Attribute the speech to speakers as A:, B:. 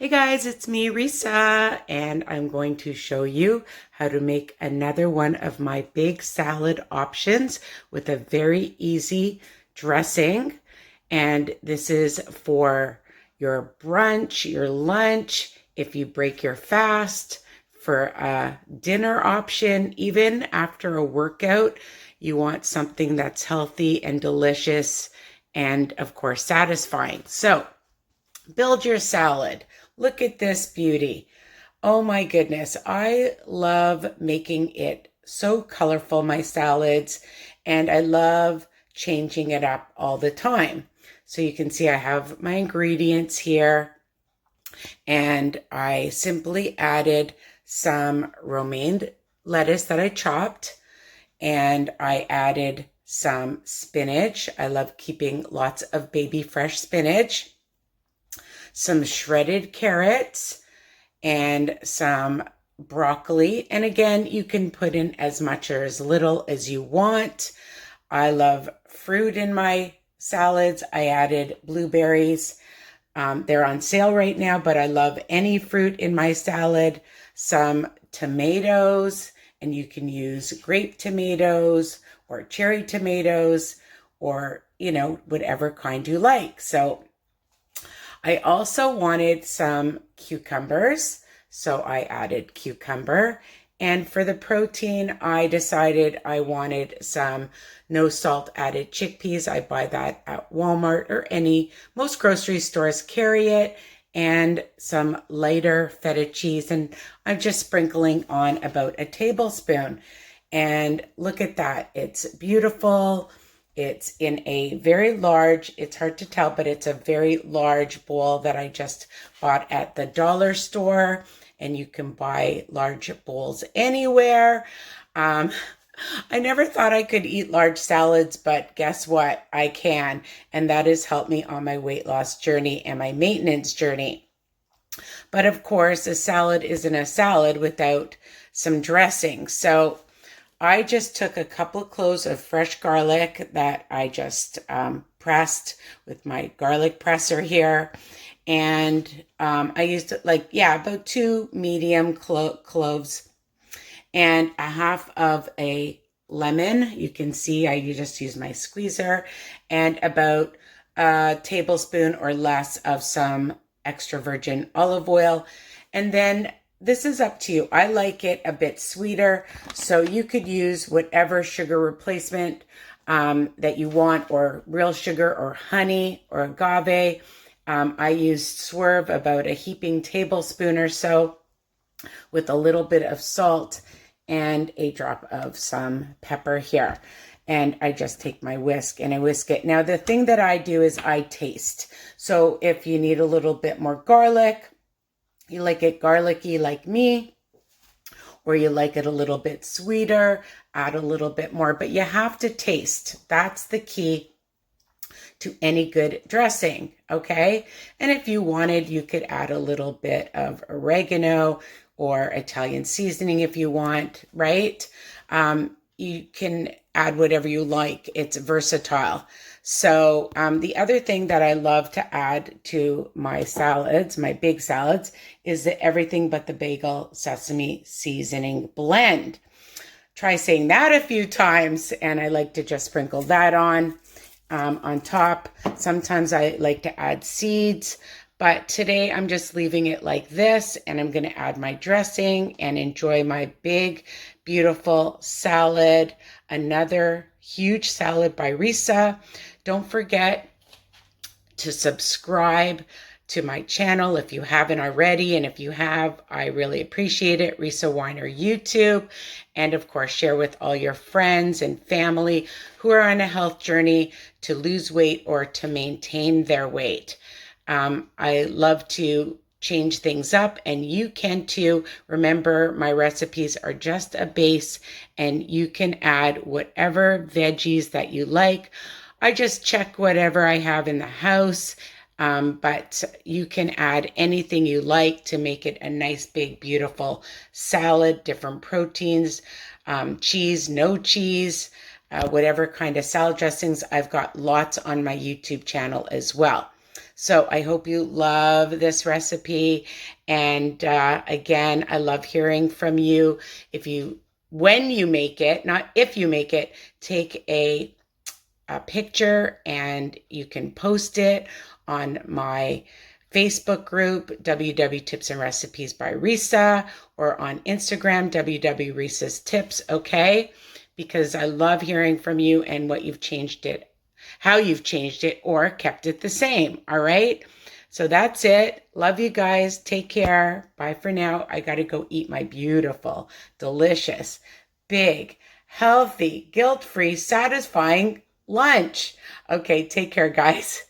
A: Hey guys, it's me, Risa, and I'm going to show you how to make another one of my big salad options with a very easy dressing. And this is for your brunch, your lunch, if you break your fast, for a dinner option, even after a workout, you want something that's healthy and delicious and, of course, satisfying. So, build your salad. Look at this beauty. Oh my goodness. I love making it so colorful, my salads, and I love changing it up all the time. So you can see I have my ingredients here, and I simply added some romaine lettuce that I chopped, and I added some spinach. I love keeping lots of baby fresh spinach, some shredded carrots, and some broccoli. And again, you can put in as much or as little as you want. I love fruit in my salads. I added blueberries. They're on sale right now, but I love any fruit in my salad. Some tomatoes, and you can use grape tomatoes or cherry tomatoes or, whatever kind you like. So I also wanted some cucumbers, so I added cucumber. And for the protein, I decided I wanted some no salt added chickpeas. I buy that at Walmart or most grocery stores carry it, and some lighter feta cheese. And I'm just sprinkling on about a tablespoon. And look at that. It's beautiful. It's in a very large, it's hard to tell, but it's a very large bowl that I just bought at the dollar store. And you can buy large bowls anywhere. I never thought I could eat large salads, but guess what? I can. And that has helped me on my weight loss journey and my maintenance journey. But of course, a salad isn't a salad without some dressing. So I just took a couple of cloves of fresh garlic that I just pressed with my garlic presser here. And I used about two medium cloves and a half of a lemon. You can see I just use my squeezer, and about a tablespoon or less of some extra virgin olive oil. And then this is up to you. I like it a bit sweeter, so you could use whatever sugar replacement that you want, or real sugar or honey or agave. I used Swerve, about a heaping tablespoon or so, with a little bit of salt and a drop of some pepper here. And I just take my whisk and I whisk it. Now, the thing that I do is I taste. So if you need a little bit more garlic, you like it garlicky like me, or you like it a little bit sweeter, add a little bit more, but you have to taste. That's the key to any good dressing, okay? And if you wanted, you could add a little bit of oregano or Italian seasoning if you want, right? You can add whatever you like. It's versatile. So the other thing that I love to add to my salads, my big salads, is the everything but the bagel sesame seasoning blend. Try saying that a few times, and I like to just sprinkle that on top. Sometimes I like to add seeds, but today I'm just leaving it like this, and I'm going to add my dressing and enjoy my big, beautiful salad. Another huge salad by Risa. Don't forget to subscribe to my channel if you haven't already. And if you have, I really appreciate it. Risa Weiner YouTube. And of course, share with all your friends and family who are on a health journey to lose weight or to maintain their weight. I love to change things up, and you can too. Remember, my recipes are just a base, and you can add whatever veggies that you like. I just check whatever I have in the house, but you can add anything you like to make it a nice, big, beautiful salad, different proteins, cheese, no cheese, whatever kind of salad dressings. I've got lots on my YouTube channel as well. So I hope you love this recipe. And again, I love hearing from you. When you make it, not if you make it, take a picture and you can post it on my Facebook group, WW Tips and Recipes by Risa, or on Instagram, WW Risa's Tips, okay? Because I love hearing from you and what you've changed it, how you've changed it or kept it the same, all right? So that's it. Love you guys. Take care. Bye for now. I got to go eat my beautiful, delicious, big, healthy, guilt-free, satisfying lunch. Okay, take care, guys.